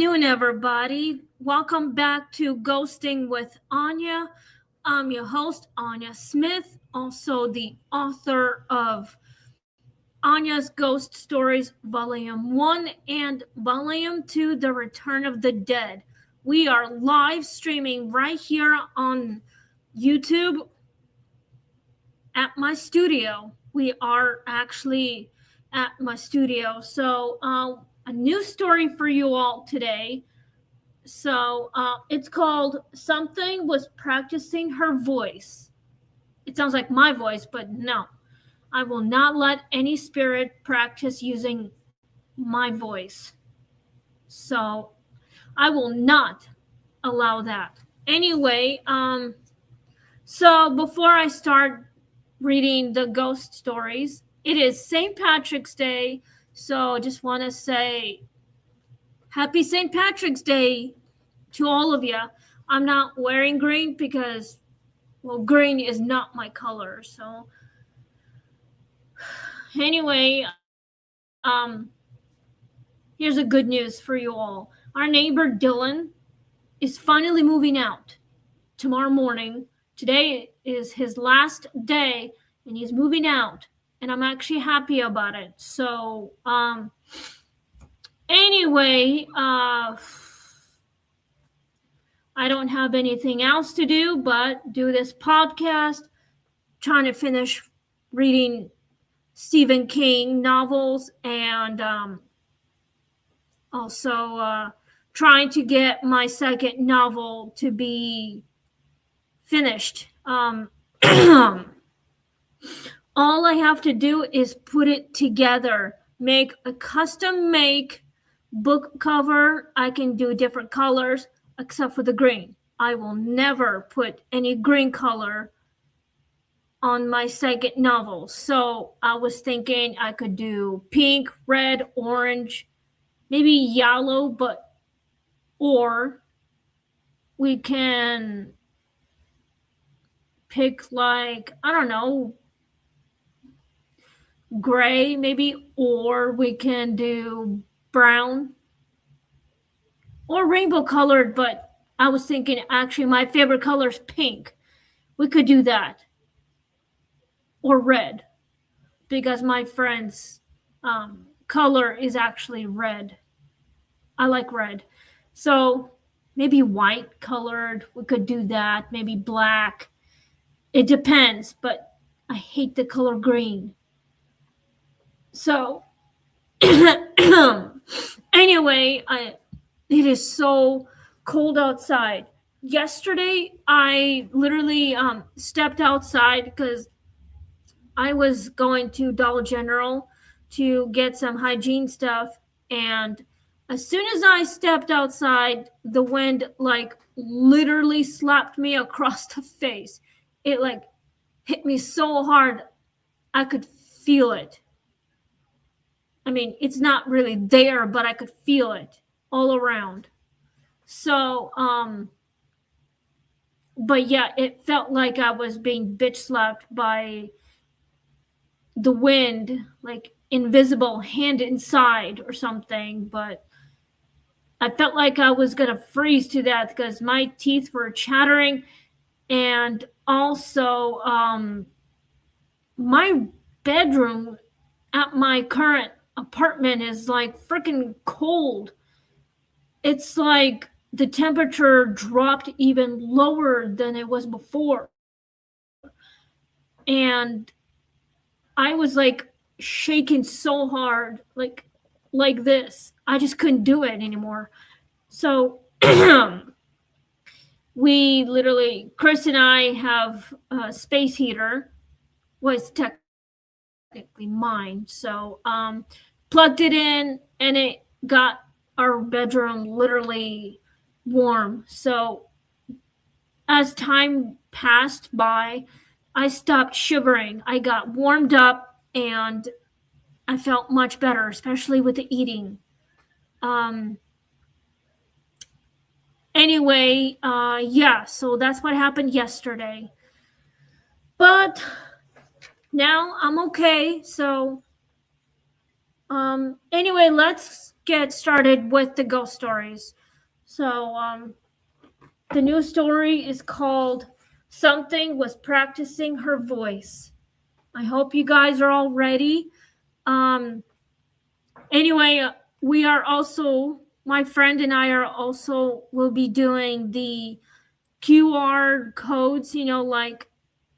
afternoon, everybody. Welcome back to Ghosting with Anya. I'm your host, Anya Smith, also the author of Anya's Ghost Stories, Volume 1 and Volume 2, The Return of the Dead. We are live streaming right here on YouTube at my studio. We are actually at my studio. So, a new story for you all today. So it's called Something Was Practicing Her Voice. It sounds like my voice, but no. I will not let any spirit practice using my voice. So I will not allow that. Anyway, so before I start reading the ghost stories, it is St. Patrick's Day. So just want to say Happy St. Patrick's Day to all of you. I'm not wearing green because, well, green is not my color. So anyway, here's a good news for you all. Our neighbor Dylan is finally moving out tomorrow morning. Today is his last day and he's moving out, and I'm actually happy about it. So anyway, I don't have anything else to do but do this podcast, trying to finish reading Stephen King novels, and also trying to get my second novel to be finished. All I have to do is put it together, make a custom make book cover. I can do different colors except for the green. I will never put any green color on my second novel. So I was thinking I could do pink, red, orange, maybe yellow, or we can pick, like, I don't know, gray maybe, or we can do brown or rainbow colored, but I was thinking actually my favorite color is pink. We could do that. Or red, because my friend's color is actually red. I like red. So maybe white colored, we could do that. Maybe black. It depends, but I hate the color green. So anyway, it is so cold outside. Yesterday, I literally stepped outside because I was going to Dollar General to get some hygiene stuff, and as soon as I stepped outside, the wind like literally slapped me across the face. It like hit me so hard I could feel it. I mean, it's not really there, but I could feel it all around. So, but yeah, it felt like I was being bitch slapped by the wind, like invisible hand inside or something. But I felt like I was gonna freeze to death because my teeth were chattering, and also my bedroom at my current apartment is like freaking cold. It's like the temperature dropped even lower than it was before, and I was like shaking so hard, like this. I just couldn't do it anymore. So we literally, Chris and I have a space heater. Well, it's technically mine. So plugged it in, and it got our bedroom literally warm. So as time passed by, I stopped shivering. I got warmed up, and I felt much better, especially with the eating. Anyway, yeah, so that's what happened yesterday. But now I'm okay. So Anyway, let's get started with the ghost stories. So, the new story is called Something Was Practicing Her Voice. I hope you guys are all ready. Anyway, we are also, my friend and I are also, will be doing the QR codes, like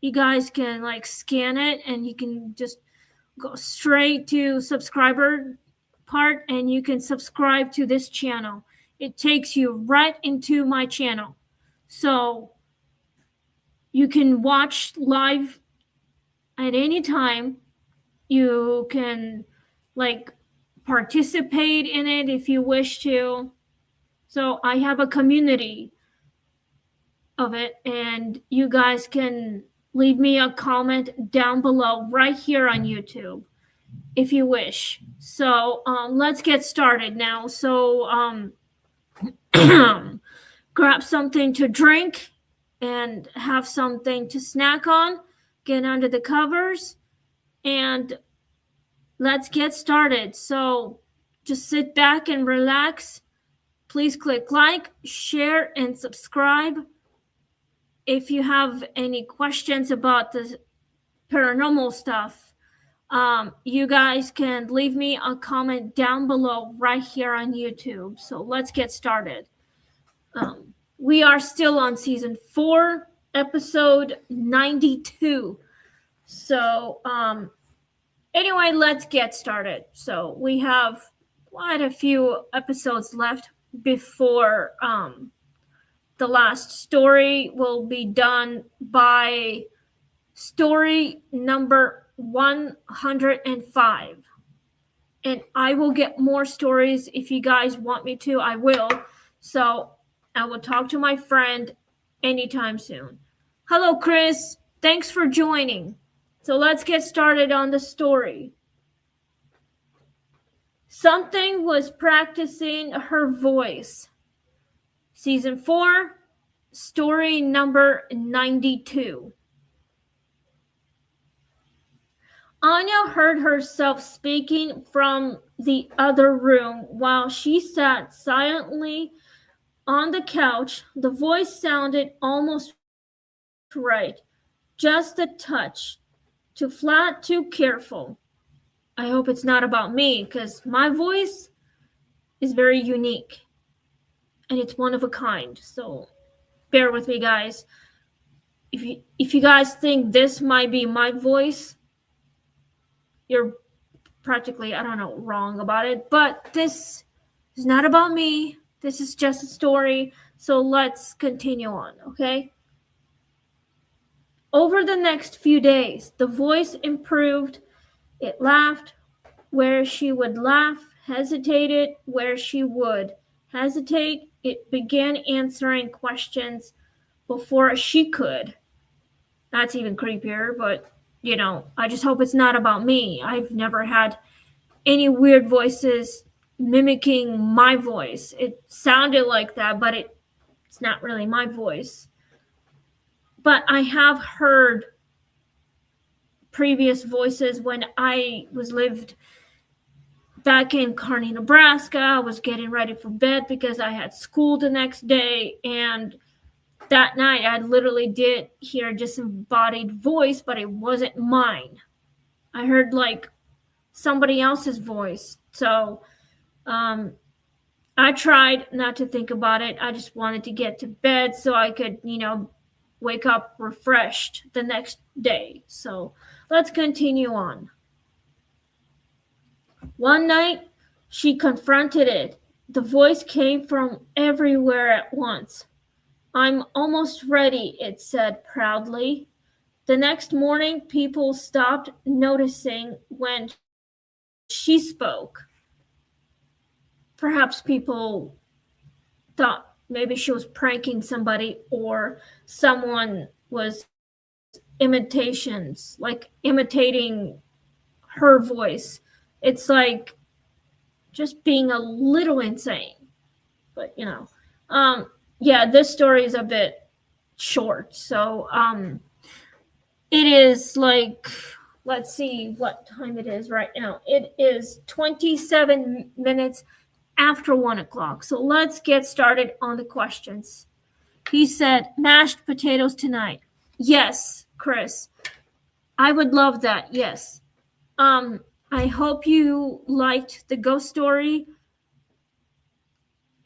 you guys can like scan it and you can just go straight to subscriber part and you can subscribe to this channel. It takes you right into my channel. So you can watch live at any time. You can like participate in it if you wish to. So I have a community of it, and you guys can leave me a comment down below right here on YouTube if you wish. So let's get started now. So grab something to drink and have something to snack on, get under the covers, and let's get started. So just sit back and relax. Please click like, share, and subscribe. If you have any questions about the paranormal stuff, you guys can leave me a comment down below right here on YouTube. So let's get started. We are still on season 4, episode 92. So anyway, let's get started. So we have quite a few episodes left before the last story will be done by story number 105. And I will get more stories if you guys want me to. I will. So I will talk to my friend anytime soon. Hello, Chris. Thanks for joining. So let's get started on the story. Something was practicing her voice. Season 4, story number 92. Anya heard herself speaking from the other room while she sat silently on the couch. The voice sounded almost right, just a touch too flat, too careful. I hope it's not about me, because my voice is very unique and it's one of a kind. So bear with me, guys. If you guys think this might be my voice, you're practically, I don't know, wrong about it. But this is not about me. This is just a story. So let's continue on, okay? Over the next few days, the voice improved. It laughed where she would laugh, hesitated where she would hesitate. It began answering questions before she could. That's even creepier, but I just hope it's not about me. I've never had any weird voices mimicking my voice. It sounded like that, but it's not really my voice. But I have heard previous voices when I lived back in Kearney, Nebraska. I was getting ready for bed because I had school the next day, and that night I literally did hear a disembodied voice, but it wasn't mine. I heard like somebody else's voice. So I tried not to think about it. I just wanted to get to bed so I could, wake up refreshed the next day. So let's continue on. One night, she confronted it. The voice came from everywhere at once. "I'm almost ready," it said proudly. The next morning, people stopped noticing when she spoke. Perhaps people thought maybe she was pranking somebody, or someone was imitating her voice. It's like just being a little insane. But yeah, this story is a bit short. So it is like let's see what time it is right now. It is 27 minutes after 1 o'clock. So let's get started on the questions. He said, mashed potatoes tonight. Yes, Chris. I would love that. Yes. I hope you liked the ghost story.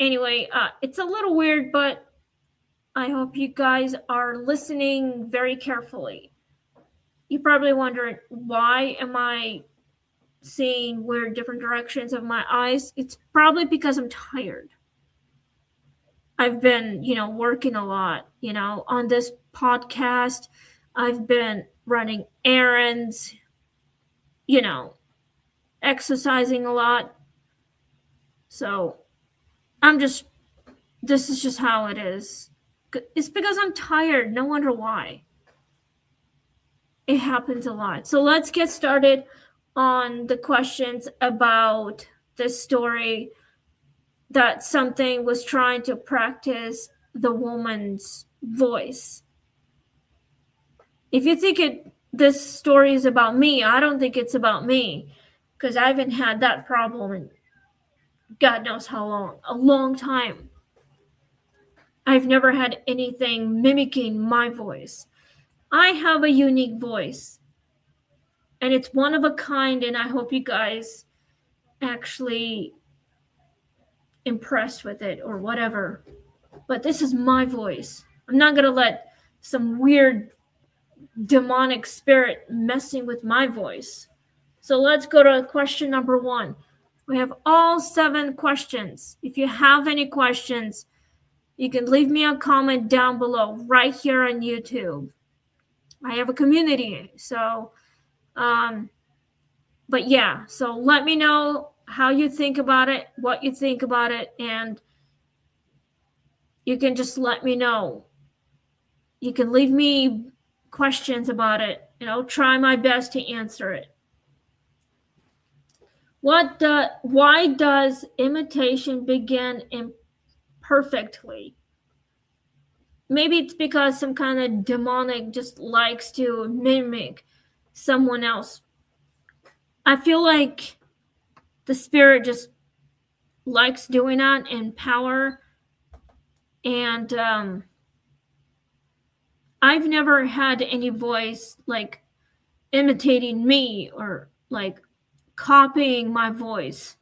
Anyway, it's a little weird, but I hope you guys are listening very carefully. You're probably wondering, why am I seeing weird different directions of my eyes? It's probably because I'm tired. I've been, working a lot, on this podcast. I've been running errands, exercising a lot. So this is just how it is. It's because I'm tired. No wonder why. It happens a lot. So let's get started on the questions about this story that something was trying to practice the woman's voice. If you think this story is about me, I don't think it's about me, because I haven't had that problem in God knows how long, a long time. I've never had anything mimicking my voice. I have a unique voice, and it's one of a kind, and I hope you guys actually impressed with it or whatever. But this is my voice. I'm not going to let some weird demonic spirit messing with my voice. So let's go to question number 1. We have all 7 questions. If you have any questions, you can leave me a comment down below right here on YouTube. I have a community, so but yeah, so let me know how you think about it, what you think about it, and you can just let me know. You can leave me questions about it, and I'll try my best to answer it. Why does imitation begin imperfectly? Maybe it's because some kind of demonic just likes to mimic someone else. I feel like the spirit just likes doing that in power. And I've never had any voice like imitating me or like copying my voice.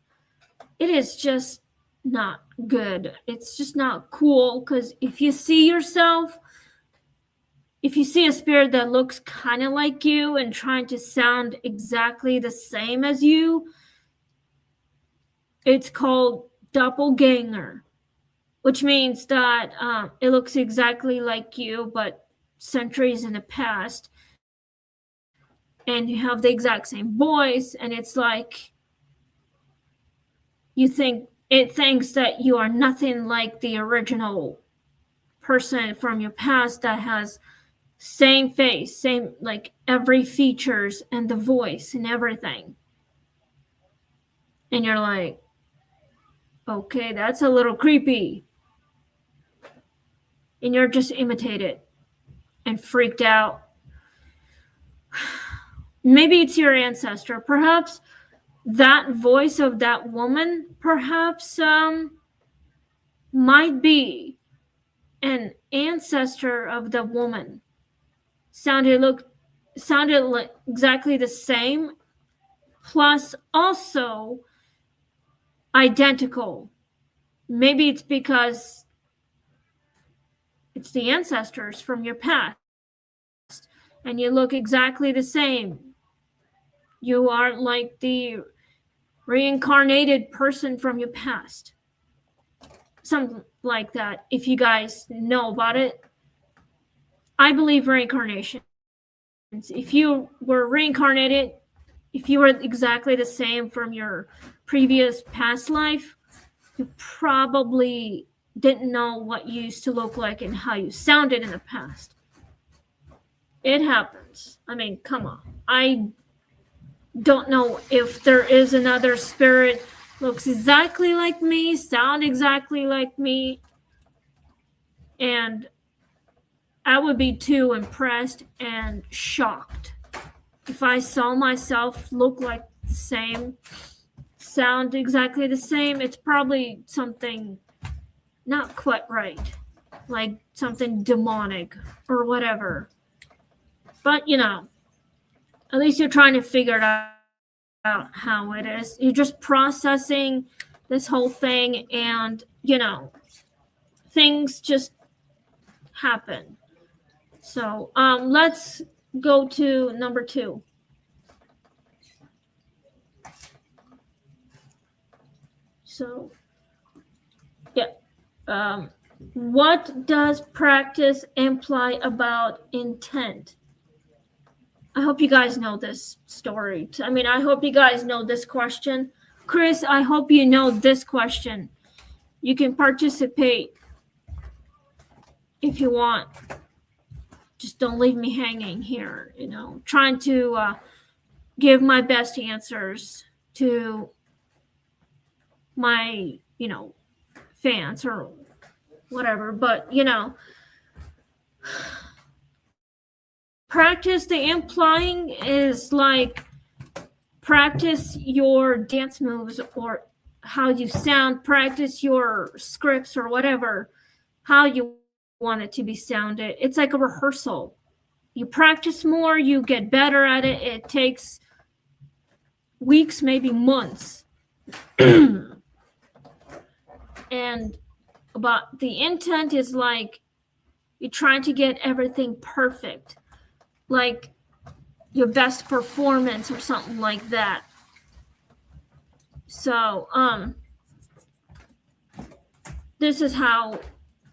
It is just not good. It's just not cool, because if you see a spirit that looks kind of like you and trying to sound exactly the same as you, it's called doppelganger, which means that it looks exactly like you, but centuries in the past, and you have the exact same voice, and it's like it thinks that you are nothing like the original person from your past that has same face, same like every features and the voice and everything. And you're like, okay, that's a little creepy. And you're just imitated and freaked out. Maybe it's your ancestor. Perhaps that voice of that woman, perhaps might be an ancestor of the woman. Sounded like exactly the same, plus also identical. Maybe it's because it's the ancestors from your past, and you look exactly the same. You are like the reincarnated person from your past. Something like that, if you guys know about it. I believe reincarnation. If you were reincarnated, if you were exactly the same from your previous past life, you probably didn't know what you used to look like and how you sounded in the past. It happens. I mean, come on. I don't know if there is another spirit looks exactly like me, sound exactly like me, and I would be too impressed and shocked if I saw myself look like the same, sound exactly the same, it's probably something not quite right, like something demonic or whatever. But at least you're trying to figure it out how it is. You're just processing this whole thing, and things just happen. So let's go to number 2. So yeah, what does practice imply about intent? I hope you guys know this story. I mean, I hope you guys know this question. Chris, I hope you know this question. You can participate if you want. Just don't leave me hanging here, trying to give my best answers to my, fans or whatever. But, practice, the implying is like practice your dance moves or how you sound, practice your scripts or whatever, how you want it to be sounded. It's like a rehearsal. You practice more, you get better at it. It takes weeks, maybe months. And but the intent is like you're trying to get everything perfect, like your best performance or something like that. So this is how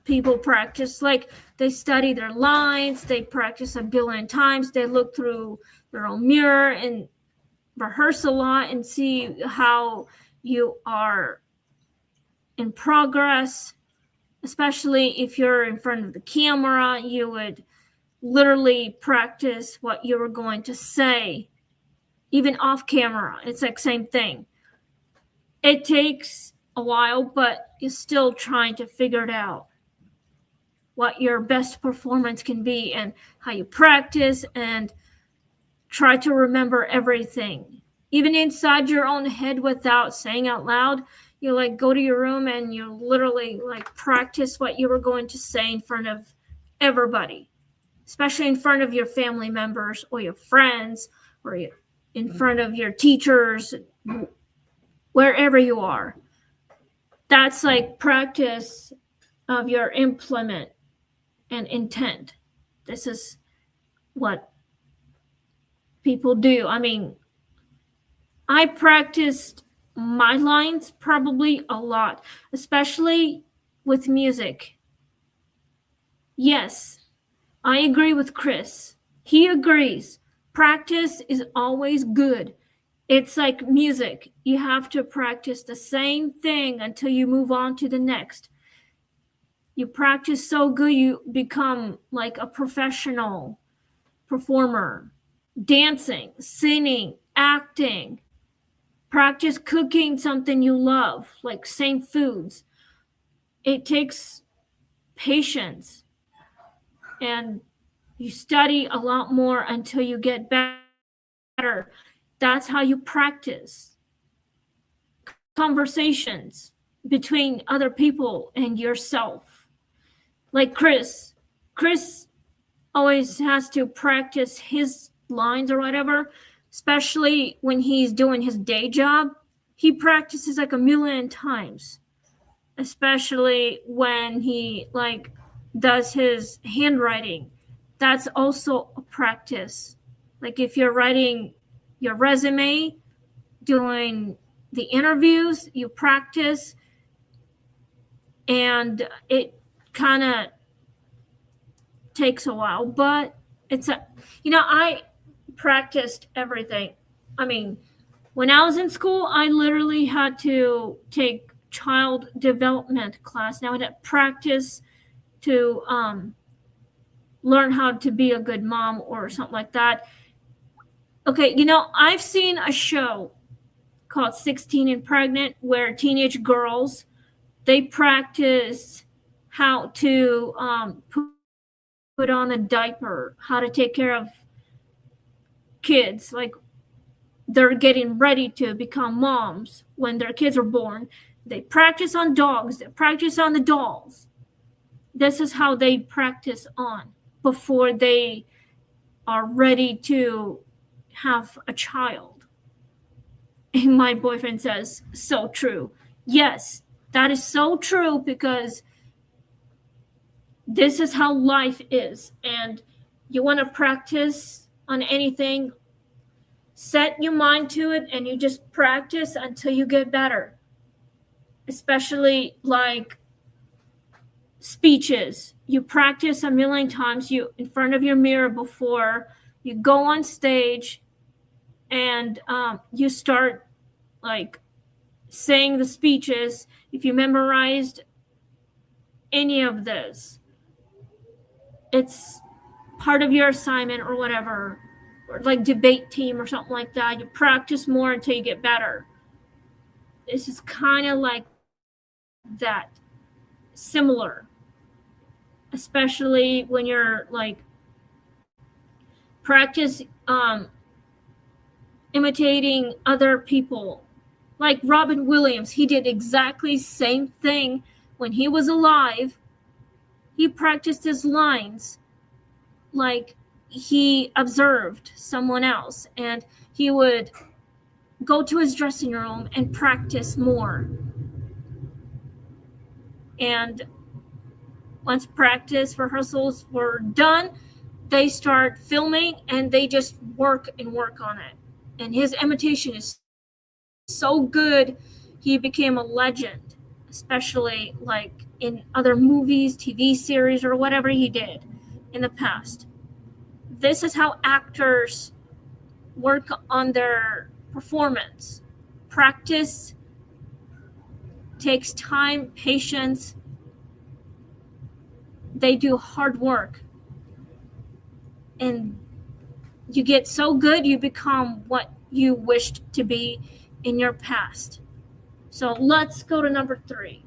people practice. Like they study their lines, they practice a billion times, they look through their own mirror and rehearse a lot and see how you are in progress. Especially if you're in front of the camera, you would literally practice what you were going to say, even off camera. It's like same thing. It takes a while, but you're still trying to figure it out, what your best performance can be and how you practice and try to remember everything. Even inside your own head without saying out loud, you like go to your room and you literally like practice what you were going to say in front of everybody, especially in front of your family members or your friends or in front of your teachers, wherever you are. That's like practice of your implement and intent. This is what people do. I mean, I practiced my lines probably a lot, especially with music. Yes, I agree with Chris. He agrees. Practice is always good. It's like music. You have to practice the same thing until you move on to the next. You practice so good, you become like a professional performer. Dancing, singing, acting. Practice cooking something you love, like same foods. It takes patience, and you study a lot more until you get better. That's how you practice. Conversations between other people and yourself. Like Chris always has to practice his lines or whatever, especially when he's doing his day job. He practices like a million times, especially when he like does his handwriting. That's also a practice. Like if you're writing your resume, doing the interviews, you practice, and it kind of takes a while, but I practiced everything. I mean, when I was in school, I literally had to take child development class. Now I had to practice to learn how to be a good mom or something like that. Okay, I've seen a show called 16 and Pregnant where teenage girls, they practice how to put on a diaper, how to take care of kids, like they're getting ready to become moms when their kids are born. They practice on dogs, they practice on the dolls. This is how they practice on before they are ready to have a child. And my boyfriend says, so true. Yes, that is so true, because this is how life is. And you want to practice on anything, set your mind to it, and you just practice until you get better. Especially like speeches. You practice a million times in front of your mirror before you go on stage, and you start like saying the speeches. If you memorized any of this, it's part of your assignment or whatever, or like debate team or something like that. You practice more until you get better. This is kind of like that, similar, especially when you're like practice imitating other people. Like Robin Williams, he did exactly same thing when he was alive. He practiced his lines like he observed someone else, and he would go to his dressing room and practice more. And once practice rehearsals were done, they start filming and they just work on it. And his imitation is so good, he became a legend, especially like in other movies, TV series, or whatever he did in the past. This is how actors work on their performance. Practice takes time, patience. They do hard work. And you get so good, you become what you wished to be in your past. So let's go to number 3.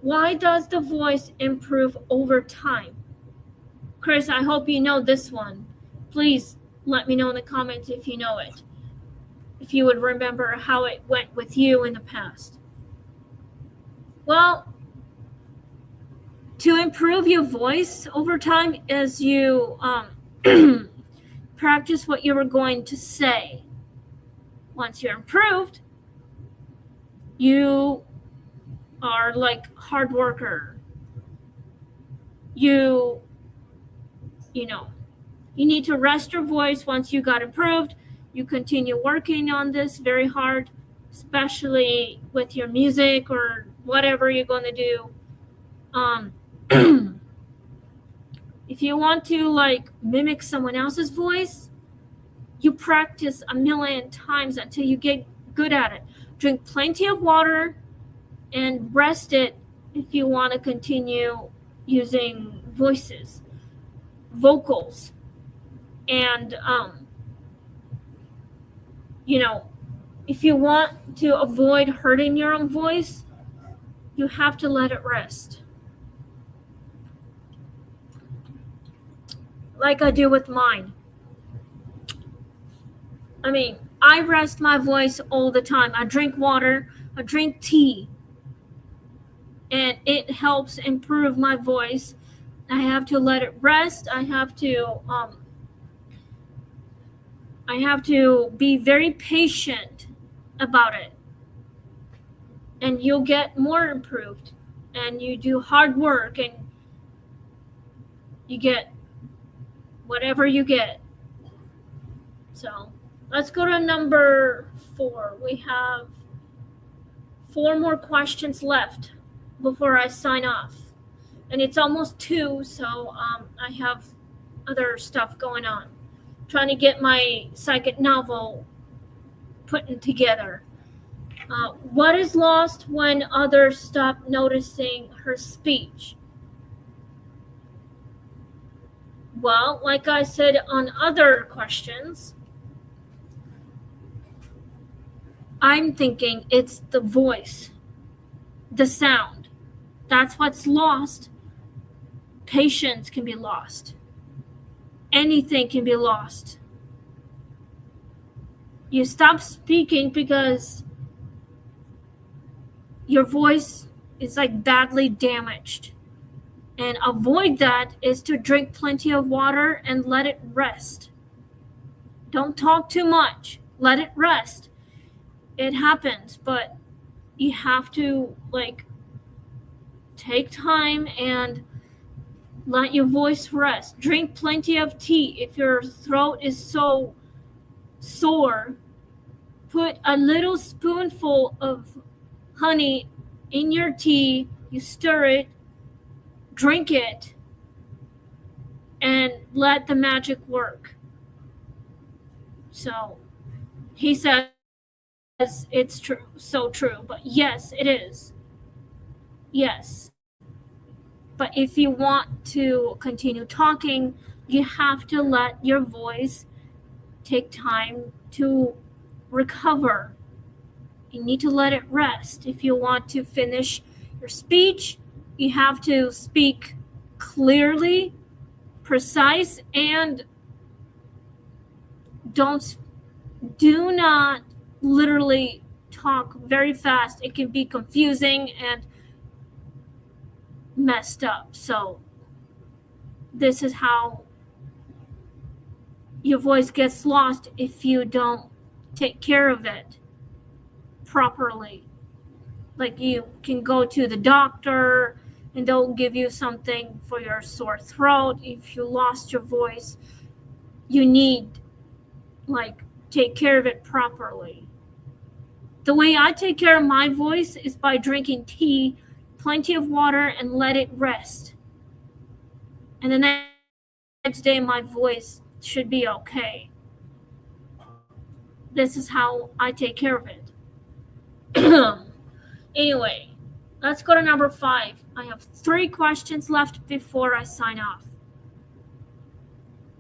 Why does the voice improve over time? Chris, I hope you know this one. Please let me know in the comments if you know it. If you would remember how it went with you in the past. Well, to improve your voice over time as you practice what you were going to say. Once you're improved, you are like hard worker. You need to rest your voice. Once you got improved, you continue working on this very hard, especially with your music or whatever you're going to do. If you want to like mimic someone else's voice, you practice a million times until you get good at it. Drink plenty of water and rest it if you want to continue using vocals. And if you want to avoid hurting your own voice, you have to let it rest. Like I do with mine. I mean, I rest my voice all the time. I drink water, I drink tea, and it helps improve my voice. I have to let it rest. I have to be very patient about it. And you'll get more improved. And you do hard work and you get whatever you get. So let's go to number 4. We have 4 more questions left before I sign off. And it's almost 2, so I have other stuff going on. Trying to get my psychic novel put together. What is lost when others stop noticing her speech? Well, like I said on other questions, I'm thinking it's the voice, the sound. That's what's lost. Patience can be lost. anything can be lost. You stop speaking because your voice is like badly damaged. And avoid that is to drink plenty of water and let it rest. Don't talk too much. Let it rest. It happens, but you have to take time and let your voice rest. Drink plenty of tea. If your throat is so sore, put a little spoonful of honey in your tea. You stir it, drink it, and let the magic work. So he says it's true, so true, but yes, it is. Yes. But if you want to continue talking, you have to let your voice take time to recover. You need to let it rest. If you want to finish your speech, you have to speak clearly, precise, and do not literally talk very fast. It can be confusing and messed up. So this is how your voice gets lost if you don't take care of it properly. Like, you can go to the doctor and they'll give you something for your sore throat. If you lost your voice, you need take care of it properly. The way I take care of my voice is by drinking tea, plenty of water, and let it rest. And the next day my voice should be okay. This is how I take care of it. Anyway, let's go to number 5. I have 3 questions left before I sign off.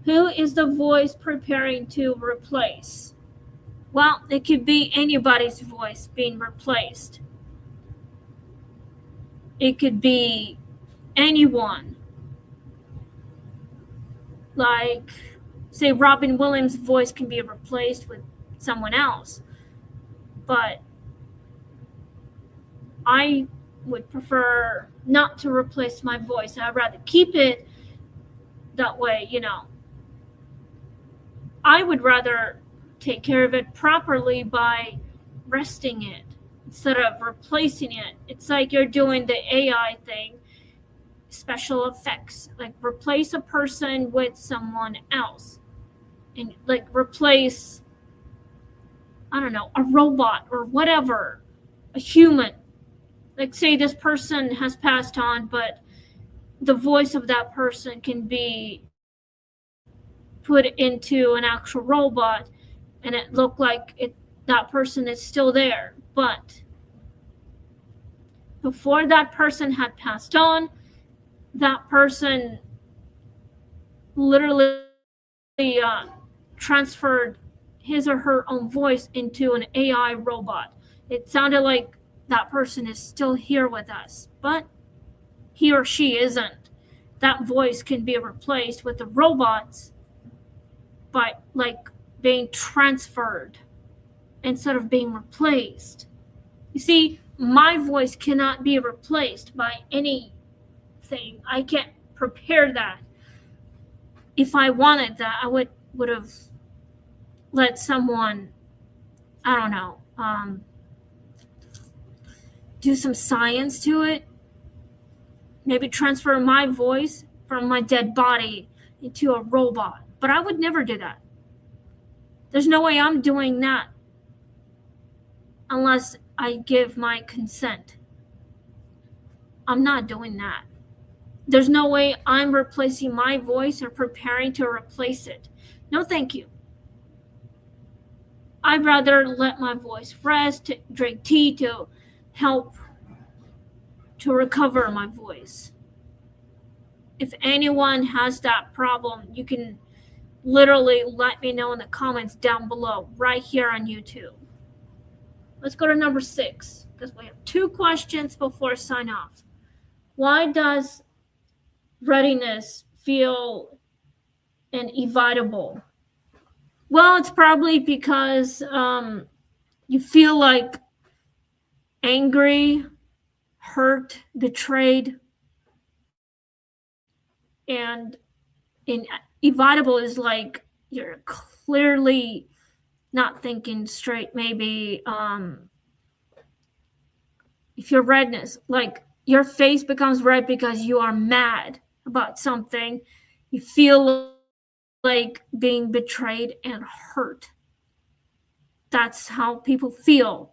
Who is the voice preparing to replace? Well, it could be anybody's voice being replaced. It could be anyone. Like, say, Robin Williams' voice can be replaced with someone else. But I would prefer not to replace my voice. I'd rather keep it that way, I would rather take care of it properly by resting it instead of replacing it. It's like you're doing the AI thing, special effects. Like, replace a person with someone else. And replace, I don't know, a robot or whatever, a human. Like, say this person has passed on, but the voice of that person can be put into an actual robot and it looked like that person is still there. But before that person had passed on, that person literally transferred his or her own voice into an AI robot. It sounded like that person is still here with us, but he or she isn't. That voice can be replaced with the robots by being transferred instead of being replaced. You see, my voice cannot be replaced by anything. I can't prepare that. If I wanted that, I would have let someone, I don't know, do some science to it. Maybe transfer my voice from my dead body into a robot. But I would never do that. There's no way I'm doing that unless I give my consent. I'm not doing that. There's no way I'm replacing my voice or preparing to replace it. No, thank you. I'd rather let my voice rest, drink tea to help to recover my voice. If anyone has that problem, you can literally let me know in the comments down below, right here on YouTube. Let's go to number 6, because we have 2 questions before I sign off. Why does readiness feel and evitable? Well, it's probably because you feel like angry, hurt, betrayed, and evitable is like you're clearly not thinking straight. Maybe if you're redness, like your face becomes red because you are mad about something, you feel like being betrayed and hurt. That's how people feel.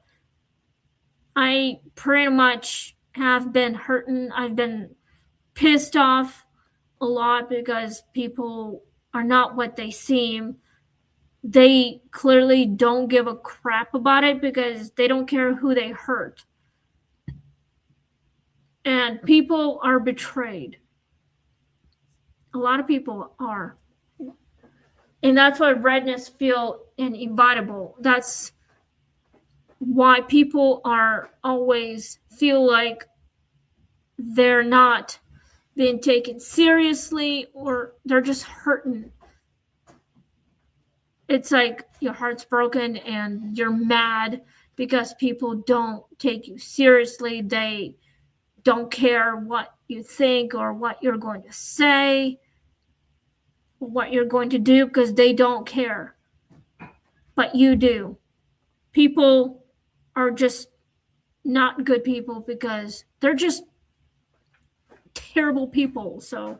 I pretty much have been hurting. I've been pissed off a lot because people are not what they seem. They clearly don't give a crap about it because they don't care who they hurt. And people are betrayed. A lot of people are. And that's why redness feel inevitable. That's why people are always feel like they're not being taken seriously or they're just hurting. It's like your heart's broken and you're mad because people don't take you seriously. They don't care what you think or what you're going to say, or what you're going to do, because they don't care. But you do. People are just not good people because they're just terrible people. So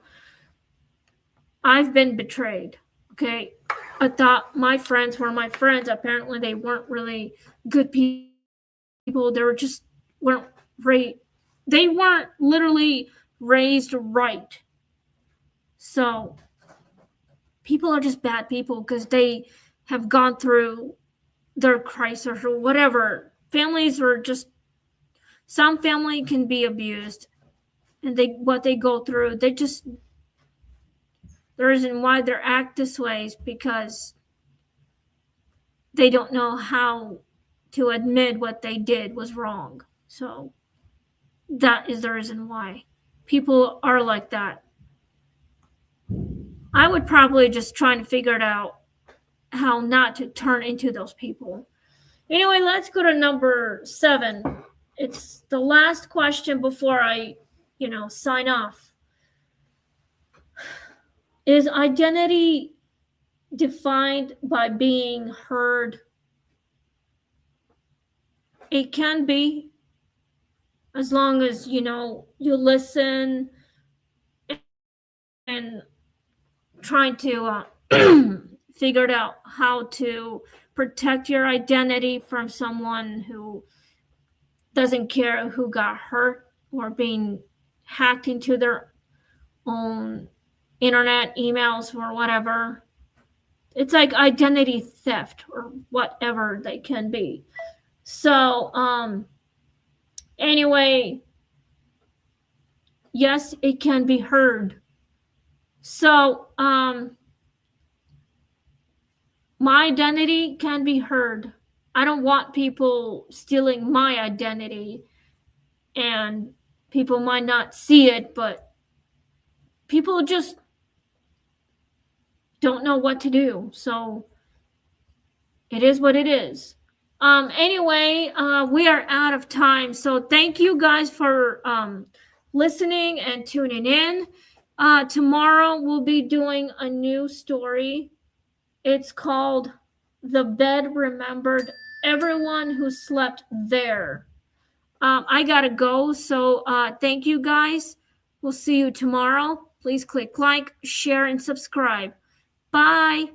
I've been betrayed. Okay. I thought my friends were my friends. Apparently they weren't really good people. They were just weren't they weren't literally raised right. So people are just bad people because they have gone through their crisis or whatever. Families are just, some family can be abused, and what they go through, they just, the reason why they act this way is because they don't know how to admit what they did was wrong. So that is the reason why people are like that. I would probably just try to figure it out how not to turn into those people. Anyway, let's go to number 7. It's the last question before I, sign off. Is identity defined by being heard? It can be, as long as, you listen and trying to figure out how to protect your identity from someone who doesn't care who got hurt or being hacked into their own internet emails or whatever. It's like identity theft or whatever they can be. So anyway, yes, it can be heard. So my identity can be heard. I don't want people stealing my identity, and people might not see it, but people just don't know what to do. So it is what it is. Anyway, we are out of time. So thank you guys for listening and tuning in. Tomorrow we'll be doing a new story. It's called The Bed Remembered Everyone Who Slept There. I gotta go. So thank you guys. We'll see you tomorrow. Please click like, share, and subscribe. Bye.